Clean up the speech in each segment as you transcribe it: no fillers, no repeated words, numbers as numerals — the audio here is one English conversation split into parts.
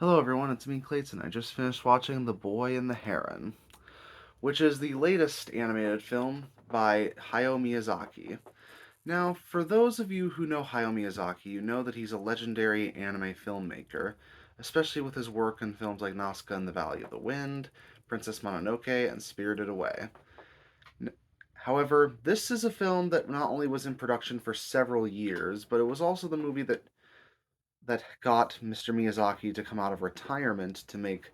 Hello everyone, it's me Clayton. I just finished watching The Boy and the Heron, which is the latest animated film by Hayao Miyazaki. Now, for those of you who know Hayao Miyazaki, you know that he's a legendary anime filmmaker, especially with his work in films like Nazca and the Valley of the Wind, Princess Mononoke, and Spirited Away. However, this is a film that not only was in production for several years, but it was also the movie that got Mr. Miyazaki to come out of retirement to make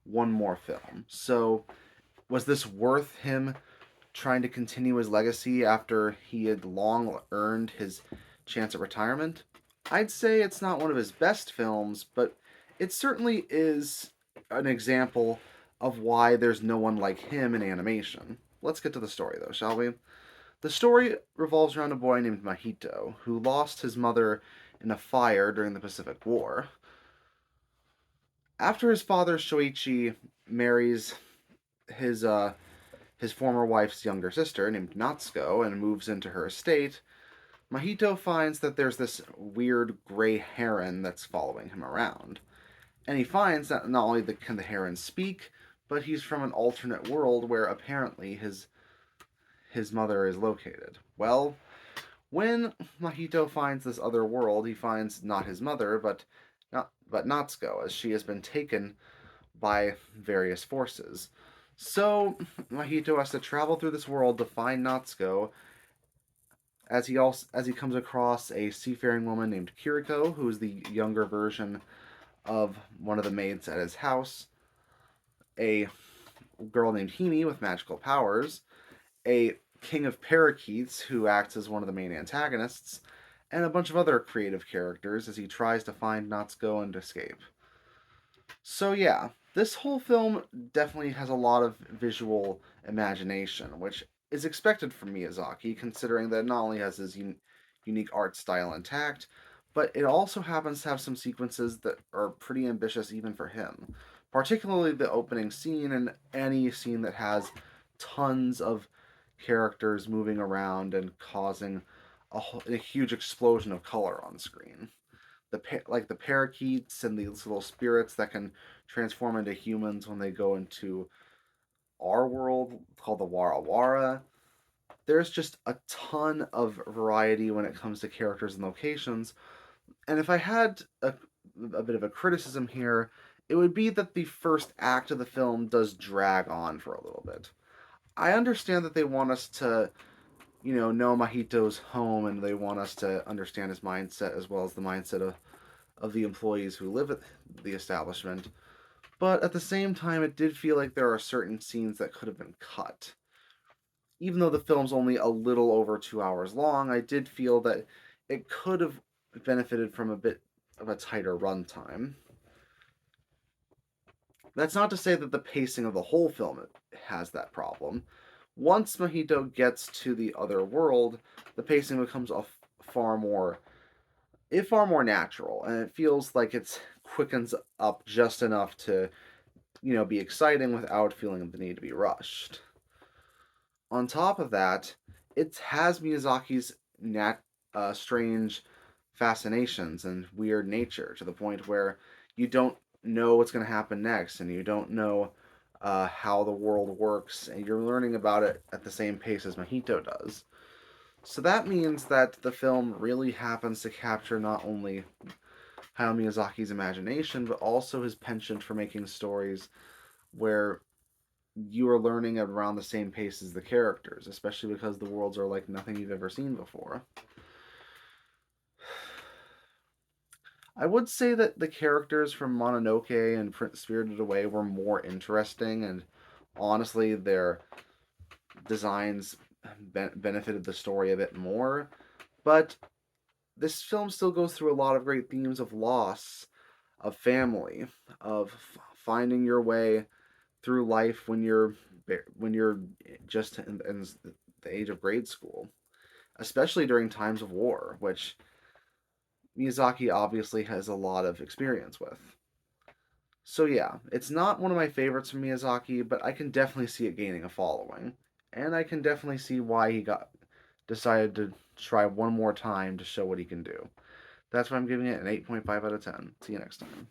one more film. So, was this worth him trying to continue his legacy after he had long earned his chance at retirement? I'd say it's not one of his best films, but it certainly is an example of why there's no one like him in animation. Let's get to the story, though, shall we? The story revolves around a boy named Mahito, who lost his mother in a fire during the Pacific War. After his father Shoichi marries his his former wife's younger sister named Natsuko and moves into her estate, Mahito finds that there's this weird gray heron that's following him around. And he finds that not only can the heron speak, but he's from an alternate world where apparently his mother is located. Well, when Mahito finds this other world, he finds not his mother, but Natsuko, as she has been taken by various forces. So Mahito has to travel through this world to find Natsuko, as he comes across a seafaring woman named Kiriko, who is the younger version of one of the maids at his house, a girl named Himi with magical powers, a king of parakeets who acts as one of the main antagonists, and a bunch of other creative characters as he tries to find Natsuko and escape. So yeah, this whole film definitely has a lot of visual imagination, which is expected from Miyazaki, considering that it not only has his unique art style intact, but it also happens to have some sequences that are pretty ambitious even for him. Particularly the opening scene and any scene that has tons of characters moving around and causing a huge explosion of color on screen. Like the parakeets and these little spirits that can transform into humans when they go into our world called the Wara Wara. There's just a ton of variety when it comes to characters and locations. And if I had a bit of a criticism here, it would be that the first act of the film does drag on for a little bit. I understand that they want us to, know Mahito's home and they want us to understand his mindset as well as the mindset of the employees who live at the establishment. But at the same time, it did feel like there are certain scenes that could have been cut. Even though the film's only a little over 2 hours long, I did feel that it could have benefited from a bit of a tighter runtime. That's not to say that the pacing of the whole film has that problem. Once Mahito gets to the other world, the pacing becomes far more far more natural, and it feels like it quickens up just enough to be exciting without feeling the need to be rushed. On top of that, it has Miyazaki's strange fascinations and weird nature to the point where you don't know what's going to happen next and you don't know how the world works, and you're learning about it at the same pace as Mahito does. So that means that the film really happens to capture not only Hayao Miyazaki's imagination, but also his penchant for making stories where you are learning at around the same pace as the characters, especially because the worlds are like nothing you've ever seen before. I would say that the characters from Mononoke and Spirited Away were more interesting, and honestly, their designs benefited the story a bit more. But this film still goes through a lot of great themes of loss, of family, of finding your way through life when you're just in the age of grade school, especially during times of war, which Miyazaki obviously has a lot of experience with. So yeah, it's not one of my favorites from Miyazaki, but I can definitely see it gaining a following, and I can definitely see why he got decided to try one more time to show what he can do. That's why I'm giving it an 8.5 out of 10. See you next time.